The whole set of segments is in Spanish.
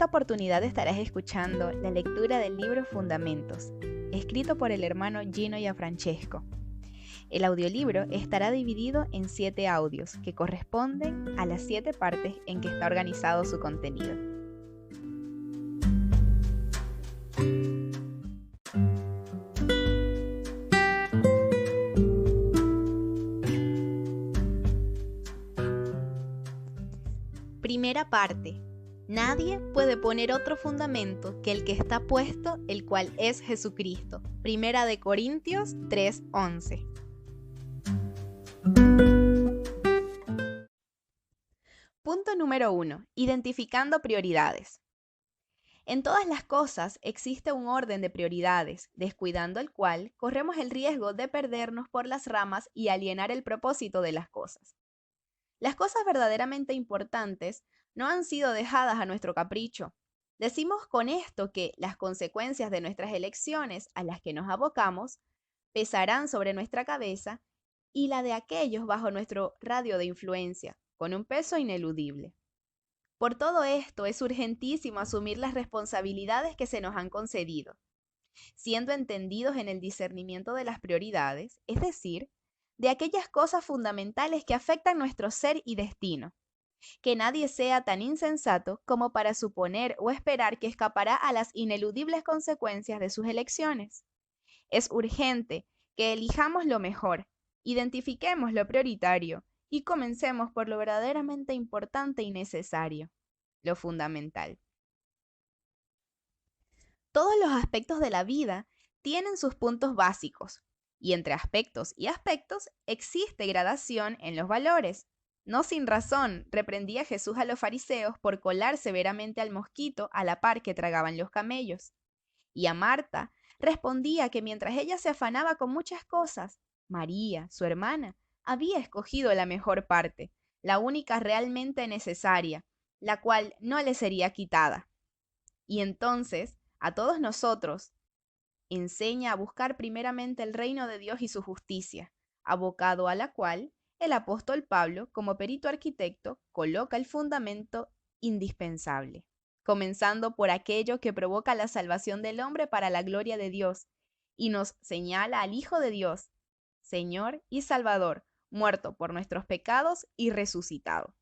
oportunidad estarás escuchando la lectura del libro Fundamentos, escrito por el hermano Gino Gianfrancesco. El audiolibro estará dividido en 7 audios que corresponden a las 7 partes en que está organizado su contenido. Primera parte. Nadie puede poner otro fundamento que el que está puesto, el cual es Jesucristo. Primera de Corintios 3:11. Punto número 1. Identificando prioridades. En todas las cosas existe un orden de prioridades, descuidando el cual corremos el riesgo de perdernos por las ramas y alienar el propósito de las cosas. Las cosas verdaderamente importantes no han sido dejadas a nuestro capricho. Decimos con esto que las consecuencias de nuestras elecciones a las que nos abocamos pesarán sobre nuestra cabeza y la de aquellos bajo nuestro radio de influencia, con un peso ineludible. Por todo esto es urgentísimo asumir las responsabilidades que se nos han concedido, siendo entendidos en el discernimiento de las prioridades, es decir, de aquellas cosas fundamentales que afectan nuestro ser y destino. Que nadie sea tan insensato como para suponer o esperar que escapará a las ineludibles consecuencias de sus elecciones. Es urgente que elijamos lo mejor, identifiquemos lo prioritario y comencemos por lo verdaderamente importante y necesario, lo fundamental. Todos los aspectos de la vida tienen sus puntos básicos, y entre aspectos y aspectos existe gradación en los valores. No sin razón reprendía Jesús a los fariseos por colar severamente al mosquito a la par que tragaban los camellos. Y a Marta respondía que mientras ella se afanaba con muchas cosas, María, su hermana, había escogido la mejor parte, la única realmente necesaria, la cual no le sería quitada. Y entonces, a todos nosotros, enseña a buscar primeramente el reino de Dios y su justicia, abocado a la cual el apóstol Pablo, como perito arquitecto, coloca el fundamento indispensable, comenzando por aquello que provoca la salvación del hombre para la gloria de Dios, y nos señala al Hijo de Dios, Señor y Salvador, muerto por nuestros pecados y resucitado.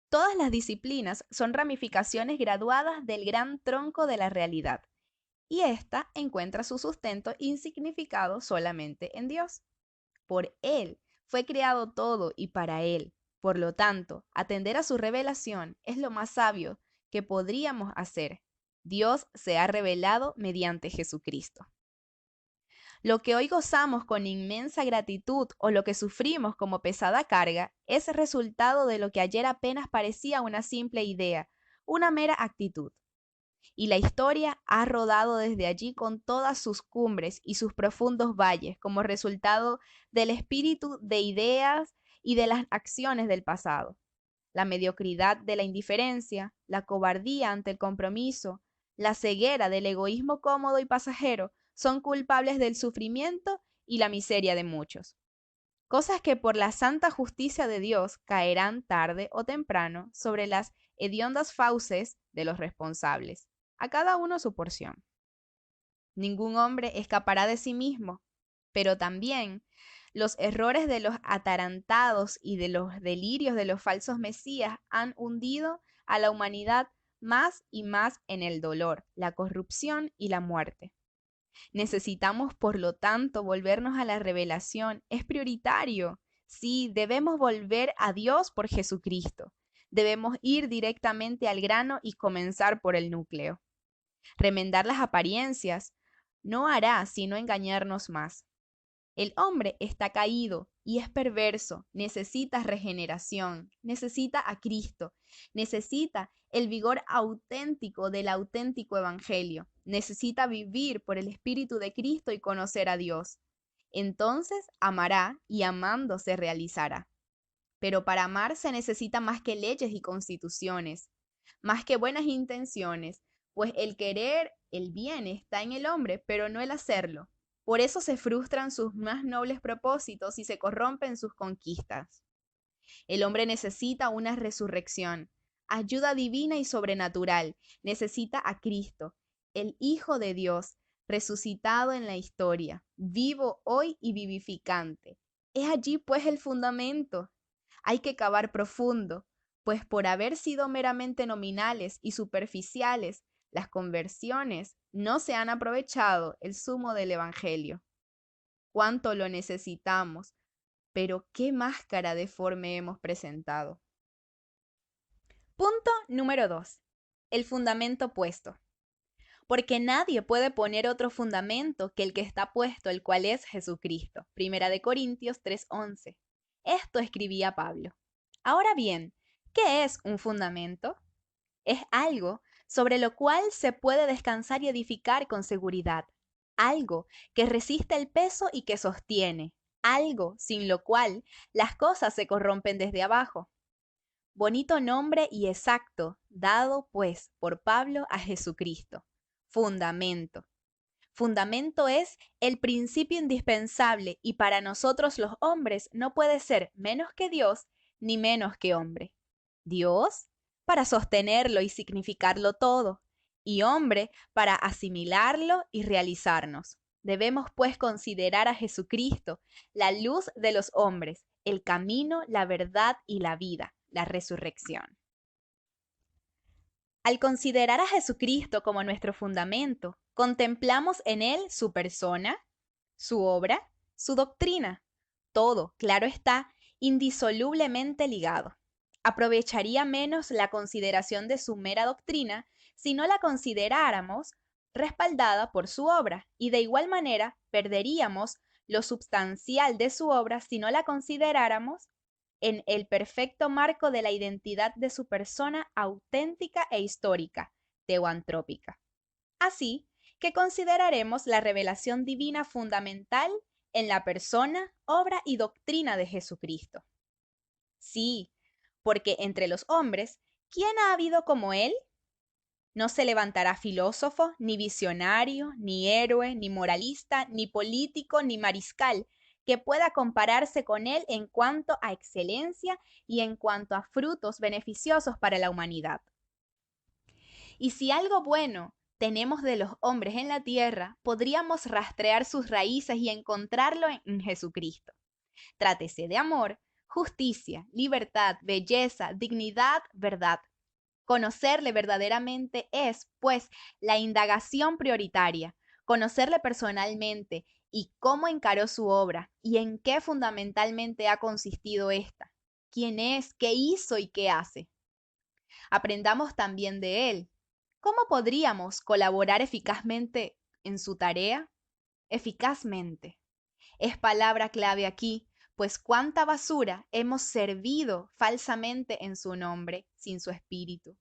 Todas las disciplinas son ramificaciones graduadas del gran tronco de la realidad, y ésta encuentra su sustento y significado solamente en Dios. Por Él fue creado todo y para Él. Por lo tanto, atender a su revelación es lo más sabio que podríamos hacer. Dios se ha revelado mediante Jesucristo. Lo que hoy gozamos con inmensa gratitud o lo que sufrimos como pesada carga es resultado de lo que ayer apenas parecía una simple idea, una mera actitud. Y la historia ha rodado desde allí con todas sus cumbres y sus profundos valles como resultado del espíritu de ideas y de las acciones del pasado. La mediocridad de la indiferencia, la cobardía ante el compromiso, la ceguera del egoísmo cómodo y pasajero son culpables del sufrimiento y la miseria de muchos. Cosas que por la santa justicia de Dios caerán tarde o temprano sobre las hediondas fauces de los responsables. A cada uno su porción. Ningún hombre escapará de sí mismo, pero también los errores de los atarantados y de los delirios de los falsos mesías han hundido a la humanidad más y más en el dolor, la corrupción y la muerte. Necesitamos, por lo tanto, volvernos a la revelación. Es prioritario. Sí, debemos volver a Dios por Jesucristo. Debemos ir directamente al grano y comenzar por el núcleo. Remendar las apariencias no hará sino engañarnos más. El hombre está caído y es perverso, necesita regeneración, necesita a Cristo, necesita el vigor auténtico del auténtico evangelio, necesita vivir por el Espíritu de Cristo y conocer a Dios. Entonces amará y amando se realizará. Pero para amar se necesita más que leyes y constituciones, más que buenas intenciones, pues el querer el bien está en el hombre, pero no el hacerlo. Por eso se frustran sus más nobles propósitos y se corrompen sus conquistas. El hombre necesita una resurrección, ayuda divina y sobrenatural. Necesita a Cristo, el Hijo de Dios, resucitado en la historia, vivo hoy y vivificante. Es allí pues el fundamento. Hay que cavar profundo, pues por haber sido meramente nominales y superficiales, las conversiones no se han aprovechado el sumo del Evangelio. Cuánto lo necesitamos, pero qué máscara deforme hemos presentado. Punto número 2. El fundamento puesto. Porque nadie puede poner otro fundamento que el que está puesto, el cual es Jesucristo. Primera de Corintios 3:11. Esto escribía Pablo. Ahora bien, ¿qué es un fundamento? Es algo sobre lo cual se puede descansar y edificar con seguridad. Algo que resiste el peso y que sostiene. Algo sin lo cual las cosas se corrompen desde abajo. Bonito nombre y exacto, dado pues por Pablo a Jesucristo. Fundamento. Fundamento es el principio indispensable y para nosotros los hombres no puede ser menos que Dios ni menos que hombre. Dios para sostenerlo y significarlo todo, y hombre para asimilarlo y realizarnos. Debemos pues considerar a Jesucristo, la luz de los hombres, el camino, la verdad y la vida, la resurrección. Al considerar a Jesucristo como nuestro fundamento, contemplamos en él su persona, su obra, su doctrina, todo, claro está, indisolublemente ligado. Aprovecharía menos la consideración de su mera doctrina si no la consideráramos respaldada por su obra, y de igual manera perderíamos lo substancial de su obra si no la consideráramos en el perfecto marco de la identidad de su persona auténtica e histórica, teoantrópica. Así que consideraremos la revelación divina fundamental en la persona, obra y doctrina de Jesucristo. Sí, porque entre los hombres, ¿quién ha habido como él? No se levantará filósofo, ni visionario, ni héroe, ni moralista, ni político, ni mariscal, que pueda compararse con él en cuanto a excelencia y en cuanto a frutos beneficiosos para la humanidad. Y si algo bueno tenemos de los hombres en la tierra, podríamos rastrear sus raíces y encontrarlo en Jesucristo. Trátese de amor, justicia, libertad, belleza, dignidad, verdad. Conocerle verdaderamente es, pues, la indagación prioritaria, conocerle personalmente y cómo encaró su obra y en qué fundamentalmente ha consistido esta, quién es, qué hizo y qué hace. Aprendamos también de él. ¿Cómo podríamos colaborar eficazmente en su tarea? Eficazmente. Es palabra clave aquí, pues cuánta basura hemos servido falsamente en su nombre, sin su espíritu.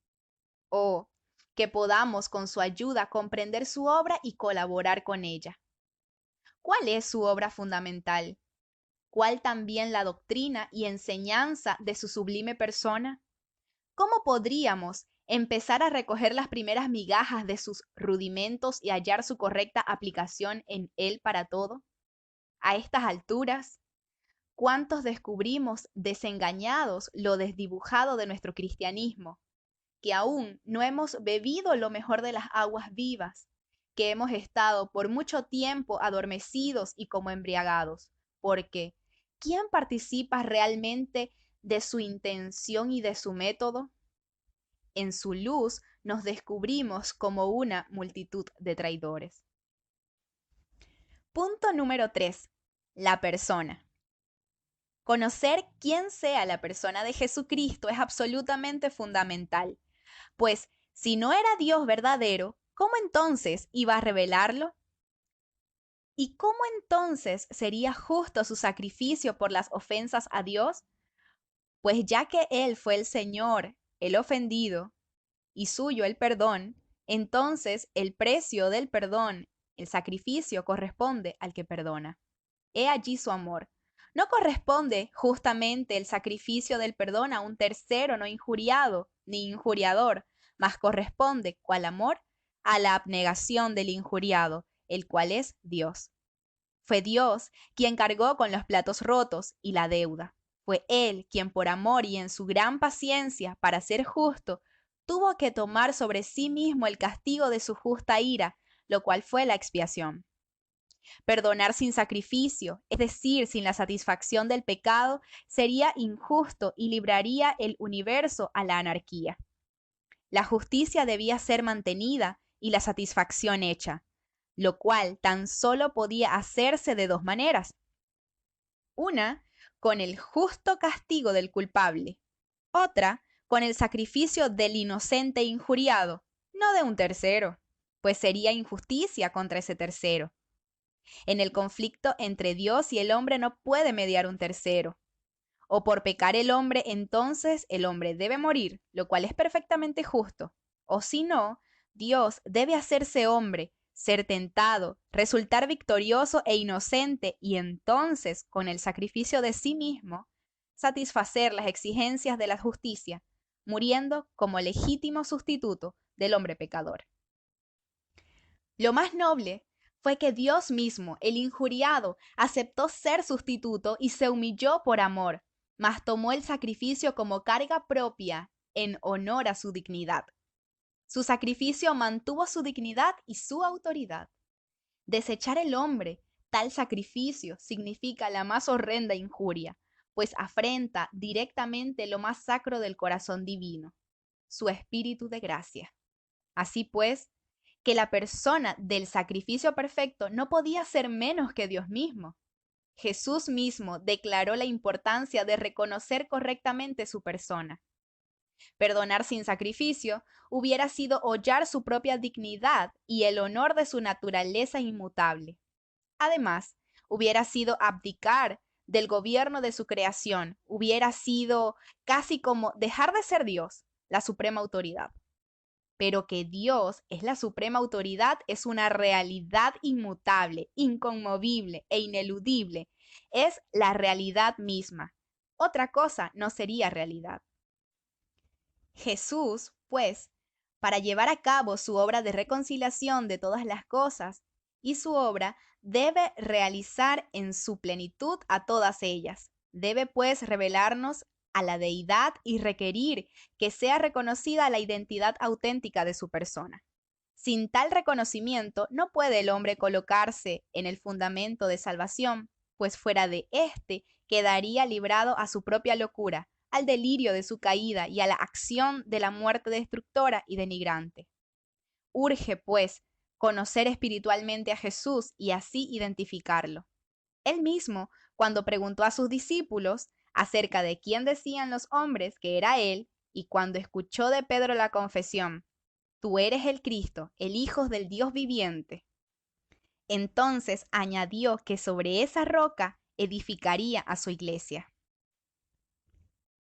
Oh, que podamos con su ayuda comprender su obra y colaborar con ella. ¿Cuál es su obra fundamental? ¿Cuál también la doctrina y enseñanza de su sublime persona? ¿Cómo podríamos empezar a recoger las primeras migajas de sus rudimentos y hallar su correcta aplicación en él para todo? A estas alturas, ¿cuántos descubrimos desengañados lo desdibujado de nuestro cristianismo? Que aún no hemos bebido lo mejor de las aguas vivas, que hemos estado por mucho tiempo adormecidos y como embriagados, porque ¿quién participa realmente de su intención y de su método? En su luz nos descubrimos como una multitud de traidores. Punto número 3. La persona. Conocer quién sea la persona de Jesucristo es absolutamente fundamental, pues si no era Dios verdadero, ¿cómo entonces iba a revelarlo? ¿Y cómo entonces sería justo su sacrificio por las ofensas a Dios? Pues ya que Él fue el Señor, el ofendido, y suyo el perdón, entonces el precio del perdón, el sacrificio, corresponde al que perdona. He allí su amor. No corresponde justamente el sacrificio del perdón a un tercero no injuriado ni injuriador, mas corresponde, cual amor, a la abnegación del injuriado, el cual es Dios. Fue Dios quien cargó con los platos rotos y la deuda. Fue Él quien por amor y en su gran paciencia para ser justo, tuvo que tomar sobre sí mismo el castigo de su justa ira, lo cual fue la expiación. Perdonar sin sacrificio, es decir, sin la satisfacción del pecado, sería injusto y libraría el universo a la anarquía. La justicia debía ser mantenida y la satisfacción hecha, lo cual tan solo podía hacerse de dos maneras. Una, con el justo castigo del culpable. Otra, con el sacrificio del inocente injuriado, no de un tercero, pues sería injusticia contra ese tercero. En el conflicto entre Dios y el hombre no puede mediar un tercero. O por pecar el hombre, entonces el hombre debe morir, lo cual es perfectamente justo. O si no, Dios debe hacerse hombre, ser tentado, resultar victorioso e inocente y entonces, con el sacrificio de sí mismo, satisfacer las exigencias de la justicia, muriendo como legítimo sustituto del hombre pecador. Lo más noble fue que Dios mismo, el injuriado, aceptó ser sustituto y se humilló por amor, mas tomó el sacrificio como carga propia en honor a su dignidad. Su sacrificio mantuvo su dignidad y su autoridad. Desechar el hombre tal sacrificio significa la más horrenda injuria, pues afrenta directamente lo más sacro del corazón divino, su espíritu de gracia. Así pues, que la persona del sacrificio perfecto no podía ser menos que Dios mismo. Jesús mismo declaró la importancia de reconocer correctamente su persona. Perdonar sin sacrificio hubiera sido hollar su propia dignidad y el honor de su naturaleza inmutable. Además, hubiera sido abdicar del gobierno de su creación, hubiera sido casi como dejar de ser Dios, la suprema autoridad. Pero que Dios es la suprema autoridad es una realidad inmutable, inconmovible e ineludible. Es la realidad misma. Otra cosa no sería realidad. Jesús, pues, para llevar a cabo su obra de reconciliación de todas las cosas, y su obra debe realizar en su plenitud a todas ellas. Debe, pues, revelarnos a la deidad y requerir que sea reconocida la identidad auténtica de su persona. Sin tal reconocimiento no puede el hombre colocarse en el fundamento de salvación, pues fuera de éste quedaría librado a su propia locura, al delirio de su caída y a la acción de la muerte destructora y denigrante. Urge, pues, conocer espiritualmente a Jesús y así identificarlo. Él mismo, cuando preguntó a sus discípulos acerca de quién decían los hombres que era él, y cuando escuchó de Pedro la confesión, tú eres el Cristo, el Hijo del Dios viviente, entonces añadió que sobre esa roca edificaría a su iglesia.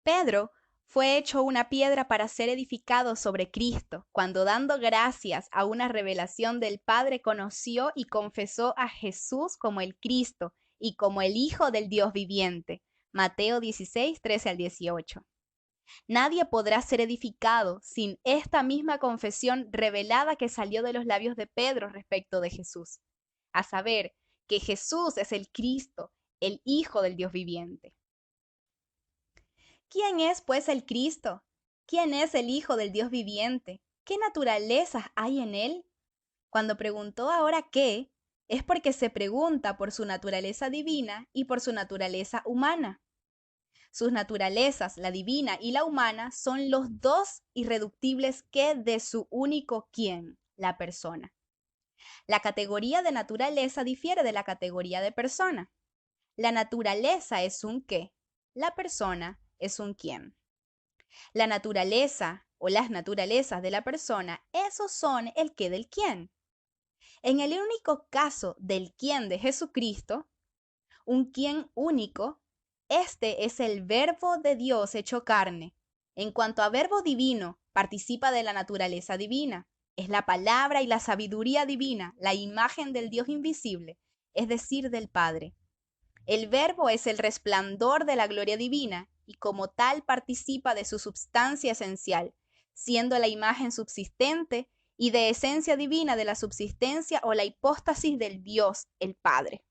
Pedro fue hecho una piedra para ser edificado sobre Cristo, cuando dando gracias a una revelación del Padre conoció y confesó a Jesús como el Cristo y como el Hijo del Dios viviente. Mateo 16, 13 al 18. Nadie podrá ser edificado sin esta misma confesión revelada que salió de los labios de Pedro respecto de Jesús, a saber, que Jesús es el Cristo, el Hijo del Dios viviente. ¿Quién es, pues, el Cristo? ¿Quién es el Hijo del Dios viviente? ¿Qué naturalezas hay en él? Cuando preguntó ahora qué, es porque se pregunta por su naturaleza divina y por su naturaleza humana. Sus naturalezas, la divina y la humana, son los dos irreductibles que de su único quién, la persona. La categoría de naturaleza difiere de la categoría de persona. La naturaleza es un qué, la persona es un quién. La naturaleza o las naturalezas de la persona, esos son el qué del quién. En el único caso del quién de Jesucristo, un quién único, este es el Verbo de Dios hecho carne. En cuanto a verbo divino, participa de la naturaleza divina. Es la palabra y la sabiduría divina, la imagen del Dios invisible, es decir, del Padre. El Verbo es el resplandor de la gloria divina y como tal participa de su substancia esencial, siendo la imagen subsistente y de esencia divina de la subsistencia o la hipóstasis del Dios, el Padre.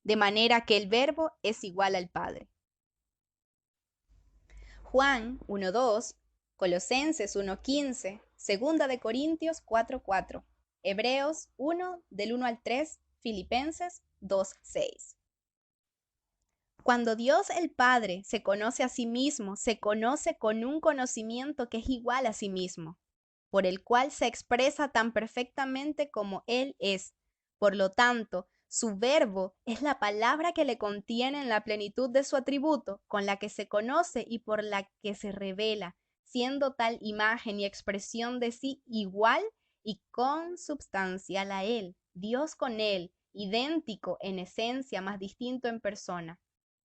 De manera que el Verbo es igual al Padre. Juan 1:2, Colosenses 1:15, Segunda de Corintios 4:4, Hebreos 1 del 1 al 3, Filipenses 2:6. Cuando Dios el Padre se conoce a sí mismo, se conoce con un conocimiento que es igual a sí mismo, por el cual se expresa tan perfectamente como Él es. Por lo tanto, su verbo es la palabra que le contiene en la plenitud de su atributo, con la que se conoce y por la que se revela, siendo tal imagen y expresión de sí igual y consubstancial a Él, Dios con Él, idéntico en esencia, más distinto en persona.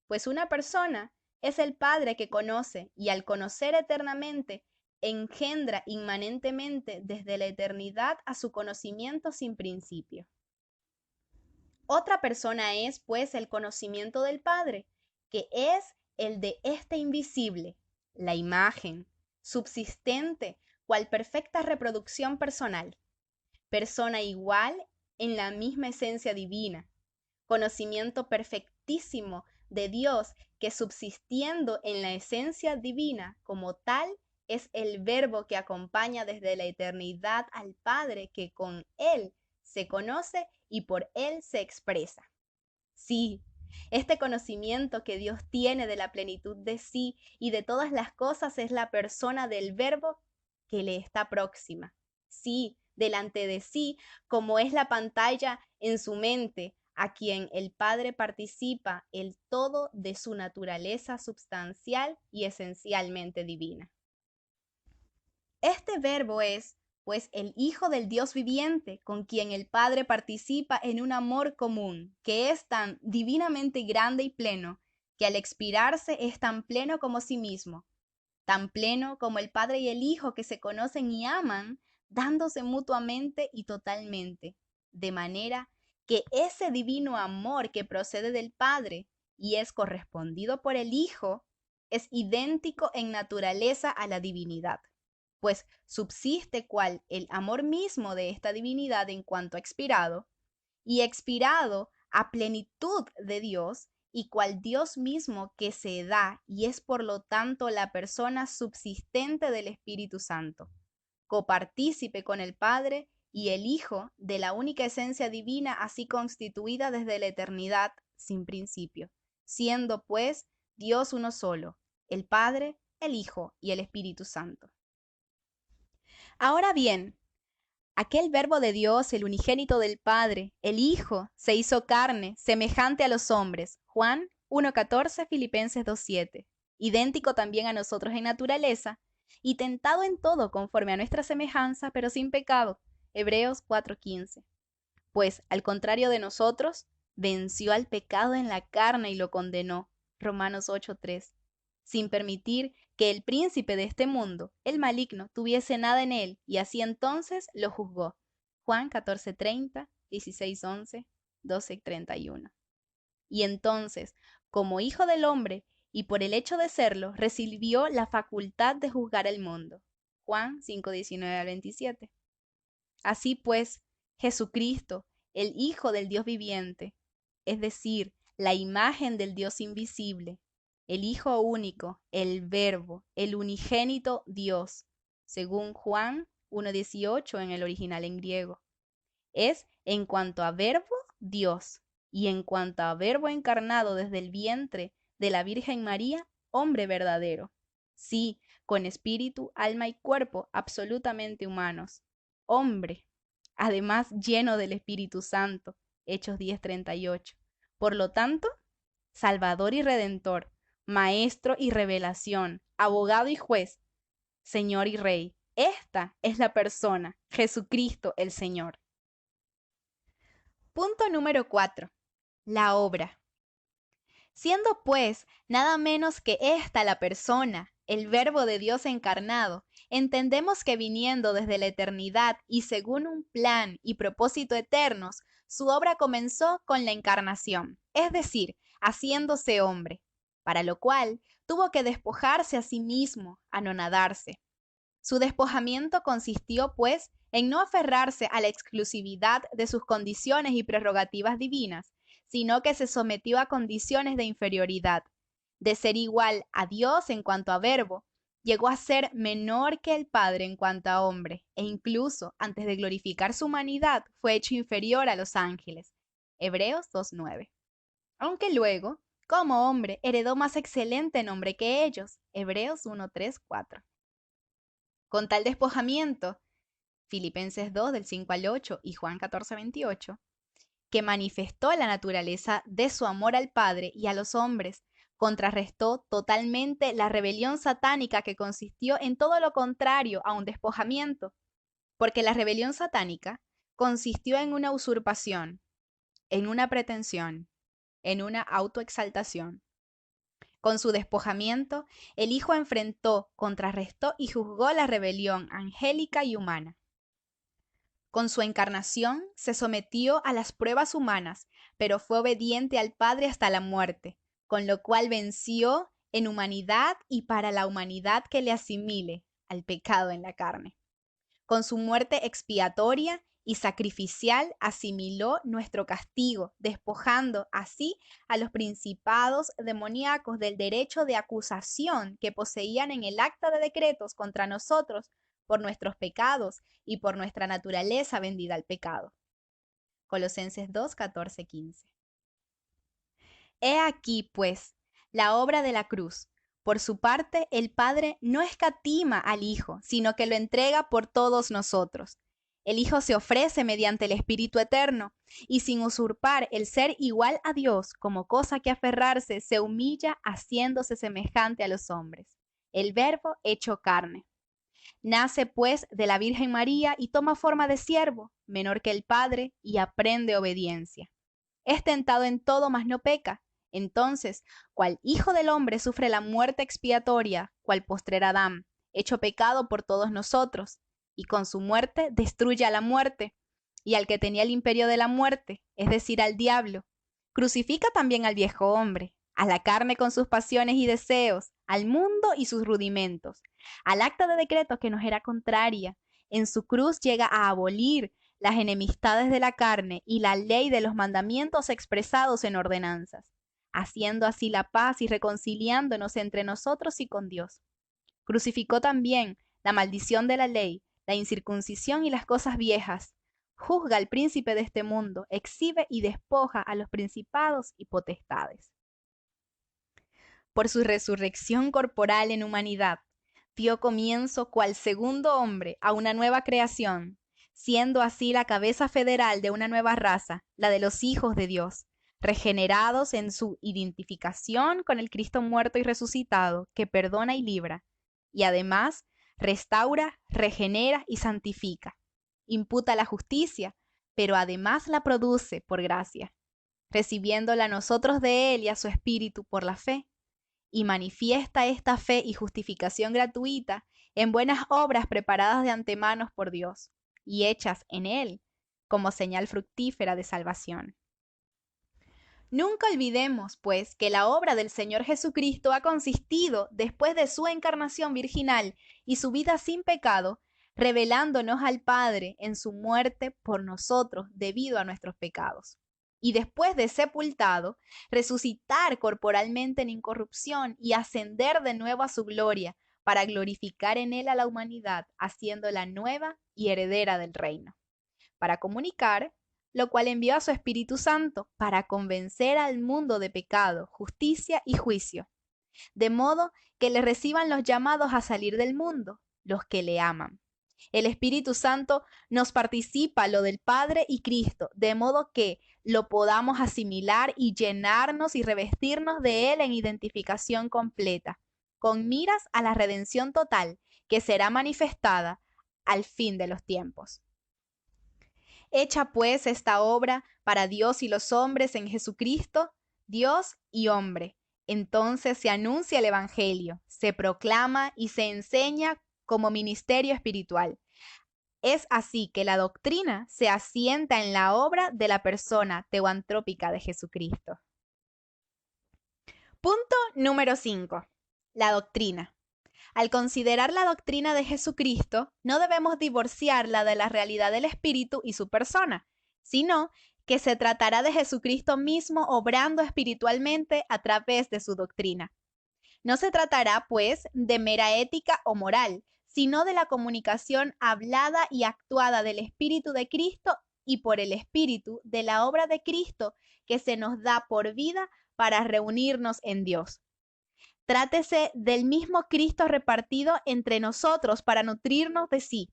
Pues una persona es el Padre que conoce y al conocer eternamente, engendra inmanentemente desde la eternidad a su conocimiento sin principio. Otra persona es, pues, el conocimiento del Padre, que es el de este invisible, la imagen, subsistente, cual perfecta reproducción personal, persona igual en la misma esencia divina, conocimiento perfectísimo de Dios que subsistiendo en la esencia divina como tal, es el verbo que acompaña desde la eternidad al Padre que con Él se conoce y por Él se expresa. Sí, este conocimiento que Dios tiene de la plenitud de sí y de todas las cosas es la persona del verbo que le está próxima. Sí, delante de sí, como es la pantalla en su mente, a quien el Padre participa el todo de su naturaleza substancial y esencialmente divina. Este verbo es, pues, el Hijo del Dios viviente, con quien el Padre participa en un amor común, que es tan divinamente grande y pleno, que al expirarse es tan pleno como sí mismo, tan pleno como el Padre y el Hijo que se conocen y aman, dándose mutuamente y totalmente, de manera que ese divino amor que procede del Padre y es correspondido por el Hijo, es idéntico en naturaleza a la divinidad, pues subsiste cual el amor mismo de esta divinidad en cuanto expirado, y expirado a plenitud de Dios, y cual Dios mismo que se da y es por lo tanto la persona subsistente del Espíritu Santo, copartícipe con el Padre y el Hijo de la única esencia divina así constituida desde la eternidad sin principio, siendo pues Dios uno solo, el Padre, el Hijo y el Espíritu Santo. Ahora bien, aquel verbo de Dios, el unigénito del Padre, el Hijo, se hizo carne, semejante a los hombres. Juan 1:14, Filipenses 2:7. Idéntico también a nosotros en naturaleza, y tentado en todo conforme a nuestra semejanza, pero sin pecado. Hebreos 4:15. Pues, al contrario de nosotros, venció al pecado en la carne y lo condenó. Romanos 8:3. Sin permitir que el príncipe de este mundo, el maligno, tuviese nada en él, y así entonces lo juzgó. Juan 14:30, 16:11, 12:31. Y entonces, como hijo del hombre, y por el hecho de serlo, recibió la facultad de juzgar el mundo. Juan 5:19-27. Así pues, Jesucristo, el Hijo del Dios viviente, es decir, la imagen del Dios invisible, el Hijo único, el Verbo, el unigénito Dios, según Juan 1:18 en el original en griego. Es en cuanto a verbo, Dios, y en cuanto a verbo encarnado desde el vientre de la Virgen María, hombre verdadero. Sí, con espíritu, alma y cuerpo absolutamente humanos. Hombre, además lleno del Espíritu Santo. Hechos 10:38. Por lo tanto, Salvador y Redentor, Maestro y revelación, abogado y juez, Señor y Rey. Esta es la persona, Jesucristo el Señor. Punto número 4. La obra. Siendo pues nada menos que esta la persona, el Verbo de Dios encarnado, entendemos que viniendo desde la eternidad y según un plan y propósito eternos, su obra comenzó con la encarnación, es decir, haciéndose hombre, para lo cual tuvo que despojarse a sí mismo, anonadarse. Su despojamiento consistió, pues, en no aferrarse a la exclusividad de sus condiciones y prerrogativas divinas, sino que se sometió a condiciones de inferioridad, De ser igual a Dios en cuanto a verbo, llegó a ser menor que el Padre en cuanto a hombre, e incluso antes de glorificar su humanidad fue hecho inferior a los ángeles. Hebreos 2:9. Aunque luego, como hombre, heredó más excelente nombre que ellos. Hebreos 1:3-4. Con tal despojamiento, Filipenses 2 del 5 al 8 y Juan 14:28, que manifestó la naturaleza de su amor al Padre y a los hombres, contrarrestó totalmente la rebelión satánica que consistió en todo lo contrario a un despojamiento, porque la rebelión satánica consistió en una usurpación, en una pretensión, en una autoexaltación. Con su despojamiento, el Hijo enfrentó, contrarrestó y juzgó la rebelión angélica y humana. Con su encarnación se sometió a las pruebas humanas, pero fue obediente al Padre hasta la muerte, con lo cual venció en humanidad y para la humanidad que le asimile al pecado en la carne. Con su muerte expiatoria y sacrificial asimiló nuestro castigo, despojando así a los principados demoníacos del derecho de acusación que poseían en el acta de decretos contra nosotros por nuestros pecados y por nuestra naturaleza vendida al pecado. Colosenses 2, 14, 15. He aquí, pues, la obra de la cruz. Por su parte, el Padre no escatima al Hijo, sino que lo entrega por todos nosotros. El Hijo se ofrece mediante el Espíritu Eterno, y sin usurpar el ser igual a Dios como cosa que aferrarse, se humilla haciéndose semejante a los hombres. El Verbo hecho carne. Nace pues de la Virgen María y toma forma de siervo, menor que el Padre, y aprende obediencia. Es tentado en todo, mas no peca. Entonces, cual Hijo del Hombre sufre la muerte expiatoria, cual postrer Adán, hecho pecado por todos nosotros, y con su muerte destruye a la muerte, y al que tenía el imperio de la muerte, es decir, al diablo. Crucifica también al viejo hombre, a la carne con sus pasiones y deseos, al mundo y sus rudimentos, al acta de decreto que nos era contraria. En su cruz llega a abolir las enemistades de la carne y la ley de los mandamientos expresados en ordenanzas, haciendo así la paz y reconciliándonos entre nosotros y con Dios. Crucificó también la maldición de la ley, la incircuncisión y las cosas viejas. Juzga al príncipe de este mundo, exhibe y despoja a los principados y potestades. Por su resurrección corporal en humanidad, dio comienzo cual segundo hombre a una nueva creación, siendo así la cabeza federal de una nueva raza, la de los hijos de Dios, regenerados en su identificación con el Cristo muerto y resucitado, que perdona y libra, y además restaura, regenera y santifica. Imputa la justicia, pero además la produce por gracia, recibiéndola nosotros de Él y a su Espíritu por la fe, y manifiesta esta fe y justificación gratuita en buenas obras preparadas de antemano por Dios y hechas en Él como señal fructífera de salvación. Nunca olvidemos, pues, que la obra del Señor Jesucristo ha consistido, después de su encarnación virginal y su vida sin pecado, revelándonos al Padre en su muerte por nosotros debido a nuestros pecados. Y después de sepultado, resucitar corporalmente en incorrupción y ascender de nuevo a su gloria, para glorificar en él a la humanidad, haciéndola nueva y heredera del reino. Para comunicar, lo cual envió a su Espíritu Santo para convencer al mundo de pecado, justicia y juicio, de modo que le reciban los llamados a salir del mundo, los que le aman. El Espíritu Santo nos participa lo del Padre y Cristo, de modo que lo podamos asimilar y llenarnos y revestirnos de Él en identificación completa, con miras a la redención total que será manifestada al fin de los tiempos. Hecha pues esta obra para Dios y los hombres en Jesucristo, Dios y hombre, entonces se anuncia el Evangelio, se proclama y se enseña como ministerio espiritual. Es así que la doctrina se asienta en la obra de la persona teoantrópica de Jesucristo. Punto número 5. La doctrina. Al considerar la doctrina de Jesucristo, no debemos divorciarla de la realidad del Espíritu y su persona, sino que se tratará de Jesucristo mismo obrando espiritualmente a través de su doctrina. No se tratará, pues, de mera ética o moral, sino de la comunicación hablada y actuada del Espíritu de Cristo y por el Espíritu de la obra de Cristo que se nos da por vida para reunirnos en Dios. Trátese del mismo Cristo repartido entre nosotros para nutrirnos de sí,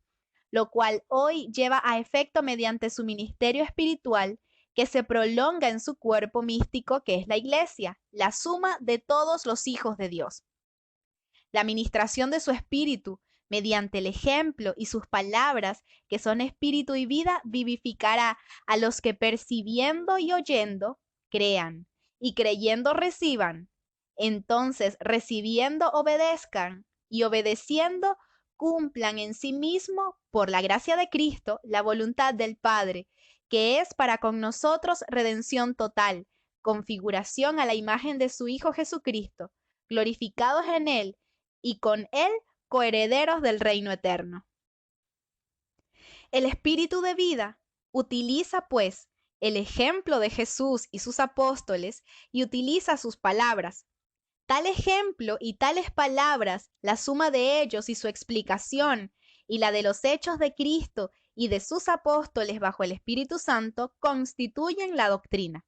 lo cual hoy lleva a efecto mediante su ministerio espiritual que se prolonga en su cuerpo místico que es la Iglesia, la suma de todos los hijos de Dios. La ministración de su Espíritu, mediante el ejemplo y sus palabras, que son espíritu y vida, vivificará a los que percibiendo y oyendo, crean, y creyendo reciban. Entonces, recibiendo obedezcan, y obedeciendo cumplan en sí mismo, por la gracia de Cristo, la voluntad del Padre, que es para con nosotros redención total, configuración a la imagen de su Hijo Jesucristo, glorificados en Él, y con Él coherederos del reino eterno. El Espíritu de vida utiliza, pues, el ejemplo de Jesús y sus apóstoles y utiliza sus palabras. Tal ejemplo y tales palabras, la suma de ellos y su explicación, y la de los hechos de Cristo y de sus apóstoles bajo el Espíritu Santo, constituyen la doctrina.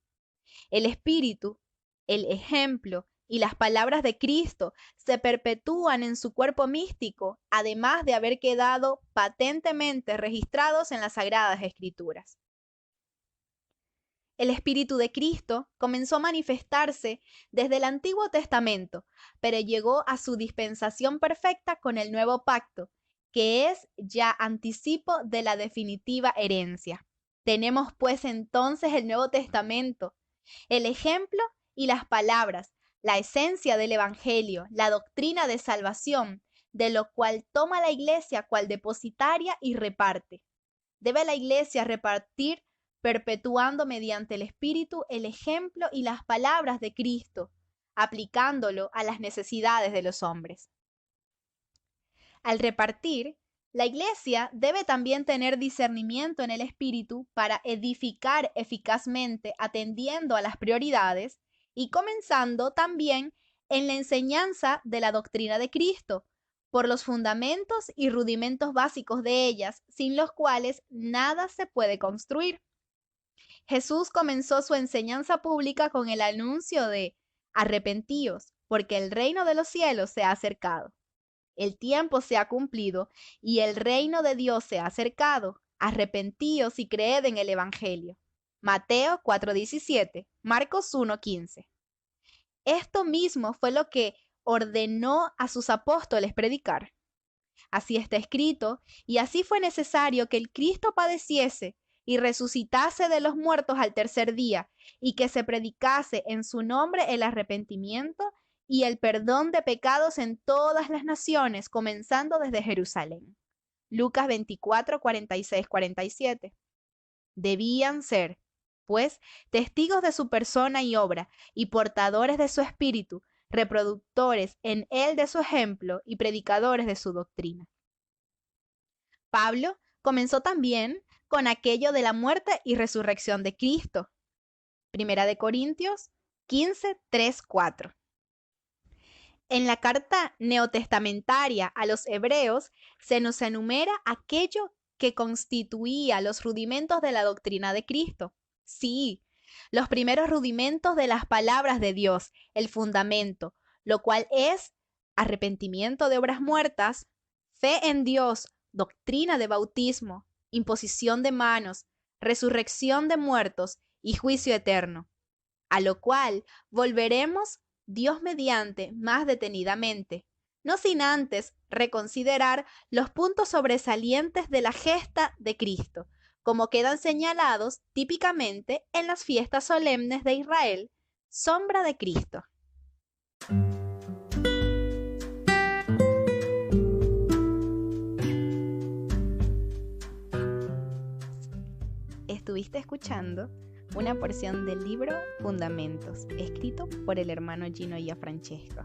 El Espíritu, el ejemplo y las palabras de Cristo se perpetúan en su cuerpo místico, además de haber quedado patentemente registrados en las Sagradas Escrituras. El Espíritu de Cristo comenzó a manifestarse desde el Antiguo Testamento, pero llegó a su dispensación perfecta con el Nuevo Pacto, que es ya anticipo de la definitiva herencia. Tenemos pues entonces el Nuevo Testamento, el ejemplo y las palabras, la esencia del Evangelio, la doctrina de salvación, de lo cual toma la Iglesia cual depositaria y reparte. Debe la Iglesia repartir perpetuando mediante el Espíritu el ejemplo y las palabras de Cristo, aplicándolo a las necesidades de los hombres. Al repartir, la Iglesia debe también tener discernimiento en el Espíritu para edificar eficazmente atendiendo a las prioridades y comenzando también en la enseñanza de la doctrina de Cristo, por los fundamentos y rudimentos básicos de ellas, sin los cuales nada se puede construir. Jesús comenzó su enseñanza pública con el anuncio de arrepentíos, porque el reino de los cielos se ha acercado. El tiempo se ha cumplido y el reino de Dios se ha acercado. Arrepentíos y creed en el Evangelio. Mateo 4:17, Marcos 1:15. Esto mismo fue lo que ordenó a sus apóstoles predicar. Así está escrito, y así fue necesario que el Cristo padeciese y resucitase de los muertos al tercer día, y que se predicase en su nombre el arrepentimiento y el perdón de pecados en todas las naciones, comenzando desde Jerusalén. Lucas 24, 46, 47. Debían ser, pues, testigos de su persona y obra, y portadores de su espíritu, reproductores en él de su ejemplo y predicadores de su doctrina. Pablo comenzó también con aquello de la muerte y resurrección de Cristo. Primera de Corintios 15, 3, 4. En la carta neotestamentaria a los hebreos se nos enumera aquello que constituía los rudimentos de la doctrina de Cristo. Sí, los primeros rudimentos de las palabras de Dios, el fundamento, lo cual es arrepentimiento de obras muertas, fe en Dios, doctrina de bautismo, imposición de manos, resurrección de muertos y juicio eterno, a lo cual volveremos Dios mediante más detenidamente, no sin antes reconsiderar los puntos sobresalientes de la gesta de Cristo, como quedan señalados típicamente en las fiestas solemnes de Israel, sombra de Cristo. Estuviste escuchando una porción del libro Fundamentos, escrito por el hermano Gino Gianfrancesco.